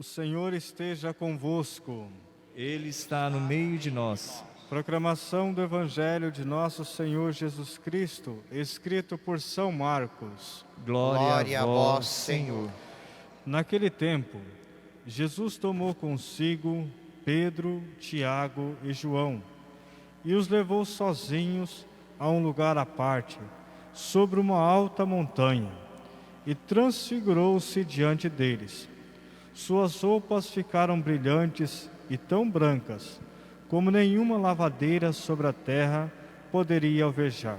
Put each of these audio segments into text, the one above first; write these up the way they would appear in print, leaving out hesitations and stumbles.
O Senhor esteja convosco. Ele está no meio de nós. Proclamação do Evangelho de nosso Senhor Jesus Cristo, escrito por São Marcos. Glória a vós, Senhor. Naquele tempo, Jesus tomou consigo Pedro, Tiago e João e os levou sozinhos a um lugar à parte, sobre uma alta montanha, e transfigurou-se diante deles. Suas roupas ficaram brilhantes e tão brancas, como nenhuma lavadeira sobre a terra poderia alvejar.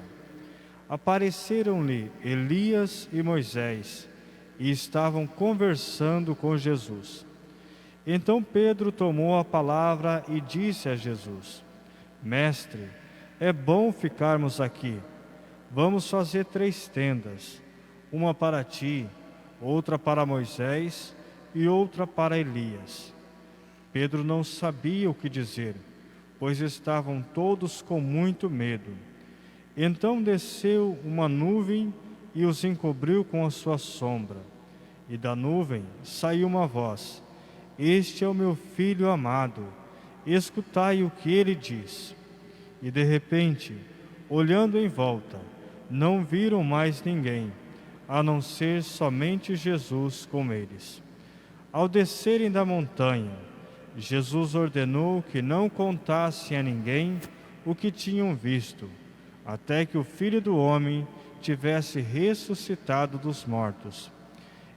Apareceram-lhe Elias e Moisés, e estavam conversando com Jesus. Então Pedro tomou a palavra e disse a Jesus: Mestre, é bom ficarmos aqui. Vamos fazer 3 tendas, uma para ti, outra para Moisés e outra para Elias. Pedro não sabia o que dizer, pois estavam todos com muito medo. Então desceu uma nuvem e os encobriu com a sua sombra. E da nuvem saiu uma voz: Este é o meu filho amado, escutai o que ele diz. E de repente, olhando em volta, não viram mais ninguém, a não ser somente Jesus com eles. Ao descerem da montanha, Jesus ordenou que não contassem a ninguém o que tinham visto, até que o Filho do Homem tivesse ressuscitado dos mortos.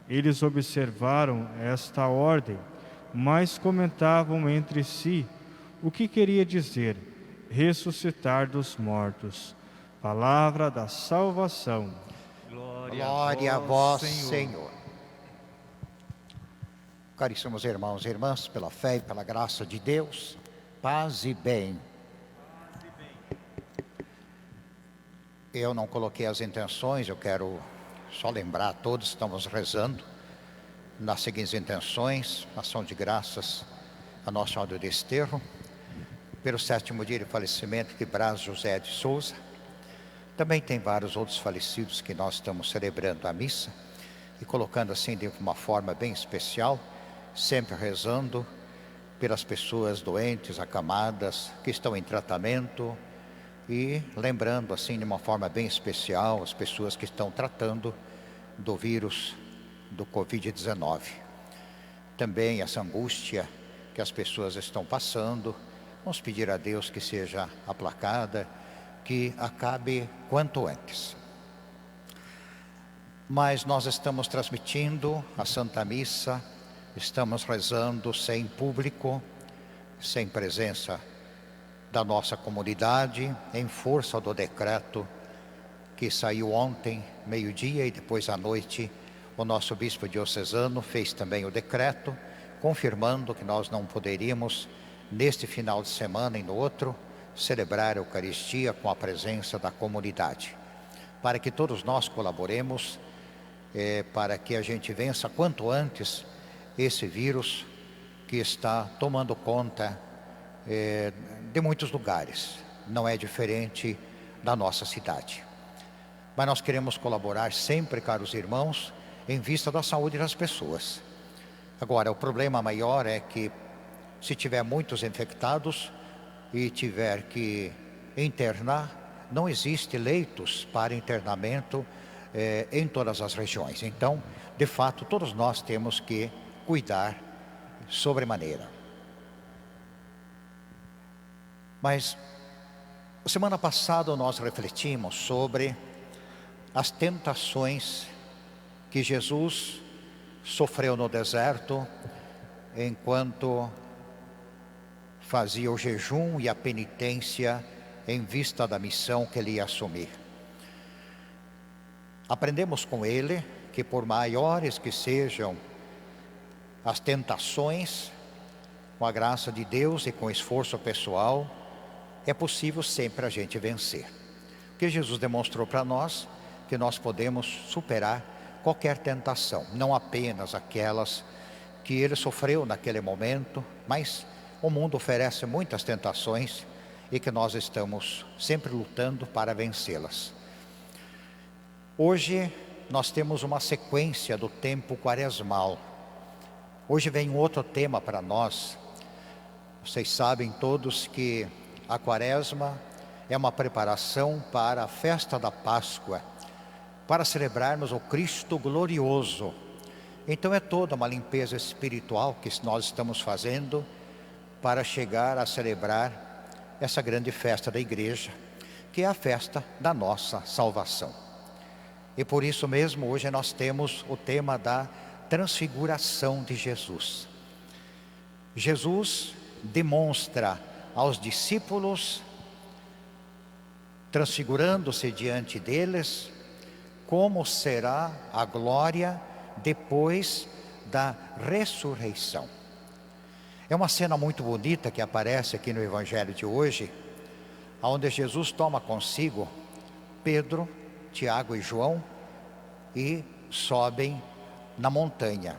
Eles observaram esta ordem, mas comentavam entre si o que queria dizer ressuscitar dos mortos. Palavra da salvação. Glória a vós, Senhor. Caríssimos irmãos e irmãs, pela fé e pela graça de Deus, paz e bem. Eu não coloquei as intenções, eu quero só lembrar a todos, estamos rezando nas seguintes intenções: ação de graças a Nossa Senhora do Desterro, pelo 7º dia de falecimento de Braz José de Souza. Também tem vários outros falecidos que nós estamos celebrando a missa e colocando assim de uma forma bem especial, sempre rezando pelas pessoas doentes, acamadas, que estão em tratamento, e lembrando assim de uma forma bem especial as pessoas que estão tratando do vírus do Covid-19. Também essa angústia que as pessoas estão passando, vamos pedir a Deus que seja aplacada, que acabe quanto antes. Mas nós estamos transmitindo a Santa Missa, estamos rezando sem público, sem presença da nossa comunidade, em força do decreto que saiu ontem, meio-dia, e depois à noite o nosso bispo diocesano fez também o decreto, confirmando que nós não poderíamos, neste final de semana e no outro, celebrar a Eucaristia com a presença da comunidade. Para que todos nós colaboremos, para que a gente vença quanto antes esse vírus que está tomando conta de muitos lugares. Não é diferente da nossa cidade. Mas nós queremos colaborar sempre, caros irmãos, em vista da saúde das pessoas. Agora, o problema maior é que, se tiver muitos infectados e tiver que internar, não existe leitos para internamento em todas as regiões. Então, de fato, todos nós temos que cuidar sobremaneira. Mas, semana passada nós refletimos sobre as tentações que Jesus sofreu no deserto, enquanto fazia o jejum e a penitência em vista da missão que ele ia assumir. Aprendemos com ele que, por maiores que sejam as tentações, com a graça de Deus e com esforço pessoal, é possível sempre a gente vencer. Porque Jesus demonstrou para nós que nós podemos superar qualquer tentação, não apenas aquelas que ele sofreu naquele momento, mas o mundo oferece muitas tentações e que nós estamos sempre lutando para vencê-las. Hoje nós temos uma sequência do tempo quaresmal. Hoje vem um outro tema para nós. Vocês sabem todos que a Quaresma é uma preparação para a festa da Páscoa, para celebrarmos o Cristo glorioso. Então é toda uma limpeza espiritual que nós estamos fazendo para chegar a celebrar essa grande festa da igreja, que é a festa da nossa salvação. E por isso mesmo hoje nós temos o tema da transfiguração de Jesus. Jesus demonstra aos discípulos, transfigurando-se diante deles, como será a glória depois da ressurreição. É uma cena muito bonita que aparece aqui no Evangelho de hoje, onde Jesus toma consigo Pedro, Tiago e João e sobem na montanha.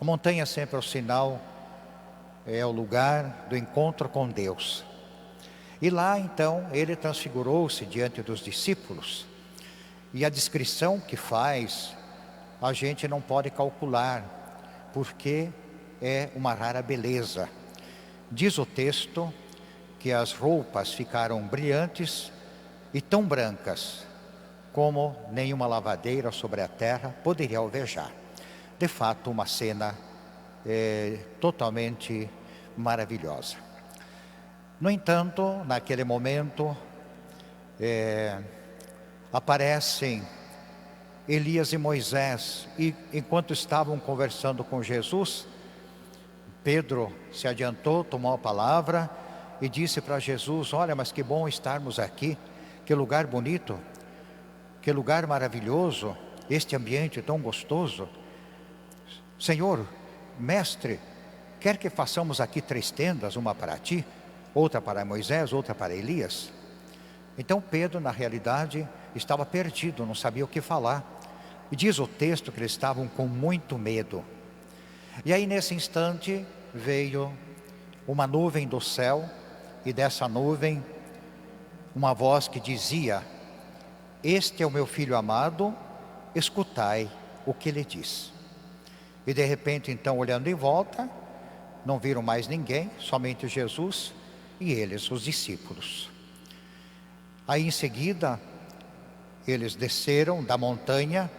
A montanha sempre é o sinal, é o lugar do encontro com Deus. E lá então ele transfigurou-se diante dos discípulos. E a descrição que faz, a gente não pode calcular, porque é uma rara beleza. Diz o texto que as roupas ficaram brilhantes e tão brancas como nenhuma lavadeira sobre a terra poderia alvejar. De fato, uma cena totalmente maravilhosa. No entanto, naquele momento, aparecem Elias e Moisés, e enquanto estavam conversando com Jesus, Pedro se adiantou, tomou a palavra e disse para Jesus: olha, mas que bom estarmos aqui, que lugar bonito, que lugar maravilhoso, este ambiente tão gostoso. Senhor, mestre, quer que façamos aqui 3 tendas, uma para ti, outra para Moisés, outra para Elias? Então Pedro, na realidade, estava perdido, não sabia o que falar. E diz o texto que eles estavam com muito medo. E aí nesse instante veio uma nuvem do céu, e dessa nuvem uma voz que dizia: este é o meu filho amado, escutai o que ele diz. E de repente então, olhando em volta, não viram mais ninguém, somente Jesus e eles, os discípulos. Aí em seguida, eles desceram da montanha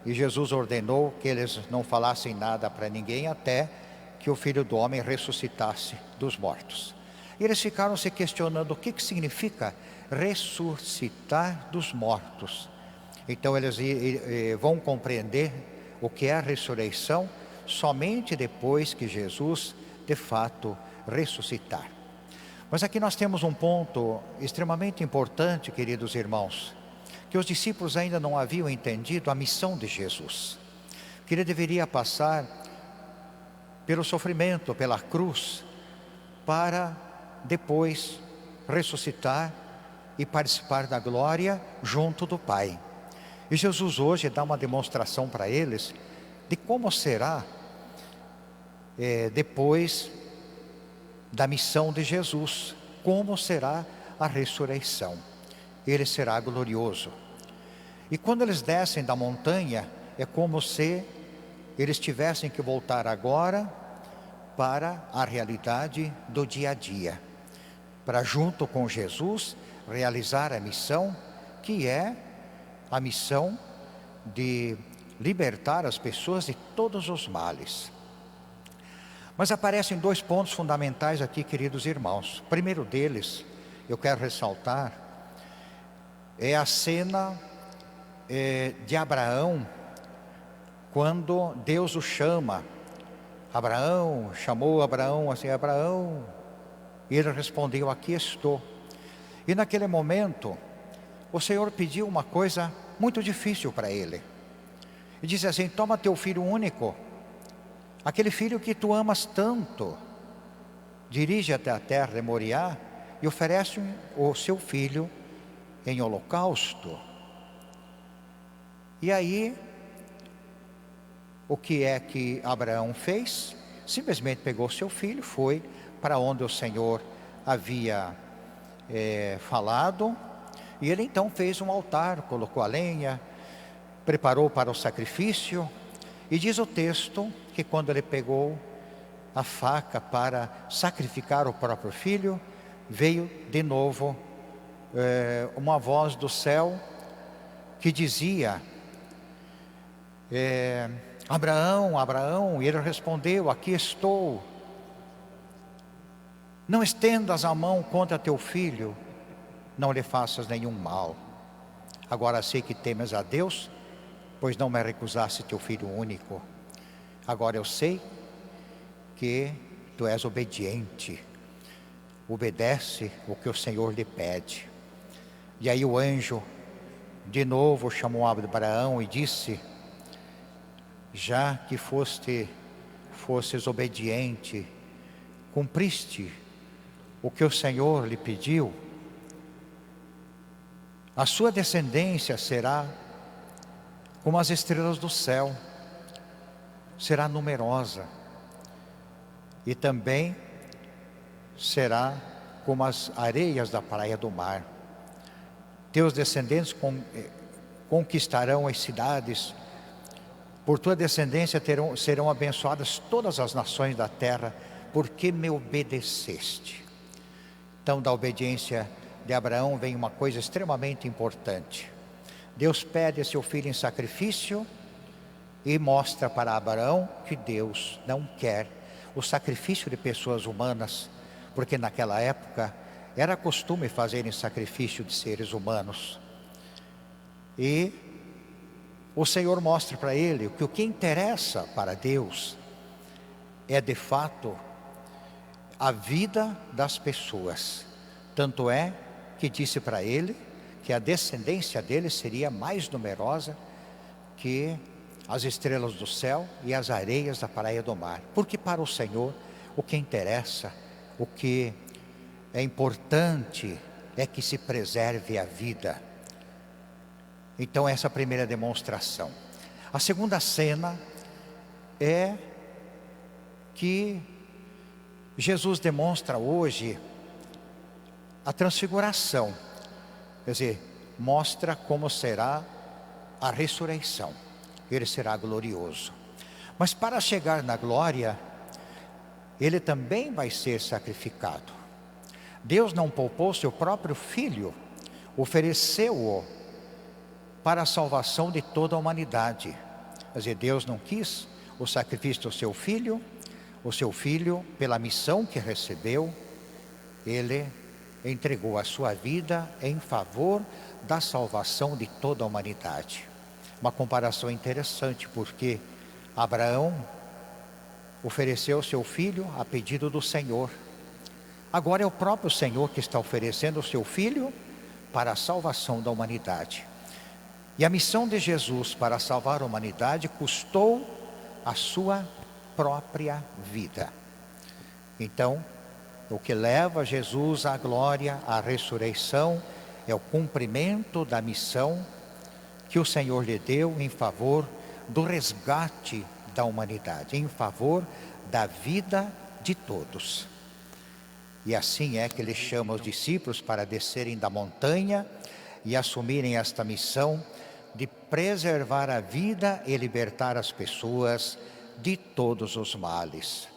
e Jesus ordenou que eles não falassem nada para ninguém até que o Filho do Homem ressuscitasse dos mortos. E eles ficaram se questionando o que significa ressuscitar dos mortos. Então eles vão compreender o que é a ressurreição somente depois que Jesus de fato ressuscitar. Mas aqui nós temos um ponto extremamente importante, queridos irmãos, que os discípulos ainda não haviam entendido a missão de Jesus, que ele deveria passar pelo sofrimento, pela cruz, para depois ressuscitar e participar da glória junto do Pai. E Jesus hoje dá uma demonstração para eles de como será depois da missão de Jesus, como será a ressurreição. Ele será glorioso. E quando eles descem da montanha, é como se eles tivessem que voltar agora para a realidade do dia a dia, para junto com Jesus realizar a missão, que é a missão de libertar as pessoas de todos os males. Mas aparecem 2 pontos fundamentais aqui, queridos irmãos. O primeiro deles, eu quero ressaltar, é a cena de Abraão, quando Deus o chama. Abraão, chamou Abraão assim: Abraão, e ele respondeu: aqui estou. E naquele momento, o Senhor pediu uma coisa muito difícil para ele. E disse assim: toma teu filho único, aquele filho que tu amas tanto, dirige até a terra de Moriá e oferece o seu filho em holocausto. E aí, o que é que Abraão fez? Simplesmente pegou seu filho, foi para onde o Senhor havia falado, e ele então fez um altar, colocou a lenha, preparou para o sacrifício, E diz o texto que quando ele pegou a faca para sacrificar o próprio filho, veio de novo uma voz do céu que dizia: Abraão, Abraão, e ele respondeu: aqui estou. Não estendas a mão contra teu filho, não lhe faças nenhum mal. Agora sei que temes a Deus, pois não me recusaste teu filho único. Agora eu sei que tu és obediente, obedece o que o Senhor lhe pede. E aí o anjo de novo chamou Abraão e disse: já que fosses obediente, cumpriste o que o Senhor lhe pediu, a sua descendência será como as estrelas do céu, será numerosa, e também será como as areias da praia do mar. Teus descendentes conquistarão as cidades, por tua descendência serão abençoadas todas as nações da terra, porque me obedeceste. Então, da obediência de Abraão vem uma coisa extremamente importante. Deus pede a seu filho em sacrifício e mostra para Abraão que Deus não quer o sacrifício de pessoas humanas, porque naquela época era costume fazerem sacrifício de seres humanos. E o Senhor mostra para ele que o que interessa para Deus é de fato a vida das pessoas. Tanto é que disse para ele que a descendência dele seria mais numerosa que as estrelas do céu e as areias da praia do mar. Porque para o Senhor o que interessa, o que é importante é que se preserve a vida. Então essa é a primeira demonstração. A segunda cena é que Jesus demonstra hoje a transfiguração, quer dizer, mostra como será a ressurreição. Ele será glorioso. Mas para chegar na glória, ele também vai ser sacrificado. Deus não poupou seu próprio filho, ofereceu-o para a salvação de toda a humanidade. Quer dizer, Deus não quis o sacrifício do seu filho. O seu filho, pela missão que recebeu, ele entregou a sua vida em favor da salvação de toda a humanidade. Uma comparação interessante, porque Abraão ofereceu seu filho a pedido do Senhor. Agora é o próprio Senhor que está oferecendo o seu filho para a salvação da humanidade. E a missão de Jesus para salvar a humanidade custou a sua própria vida. Então, o que leva Jesus à glória, à ressurreição, é o cumprimento da missão que o Senhor lhe deu em favor do resgate da humanidade, em favor da vida de todos. E assim é que ele chama os discípulos para descerem da montanha e assumirem esta missão de preservar a vida e libertar as pessoas de todos os males.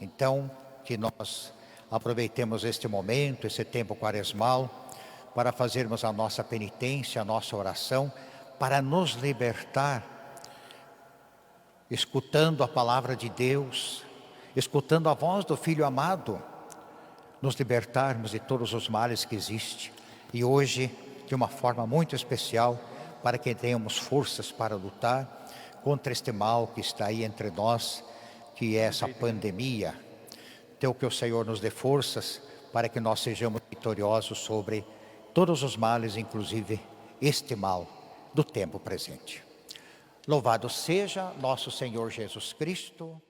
Então, que nós aproveitemos este momento, esse tempo quaresmal, para fazermos a nossa penitência, a nossa oração, para nos libertar, escutando a palavra de Deus, escutando a voz do Filho amado, nos libertarmos de todos os males que existem. E hoje, de uma forma muito especial, para que tenhamos forças para lutar contra este mal que está aí entre nós, que é essa pandemia. Então que o Senhor nos dê forças para que nós sejamos vitoriosos sobre todos os males, inclusive este mal do tempo presente. Louvado seja nosso Senhor Jesus Cristo.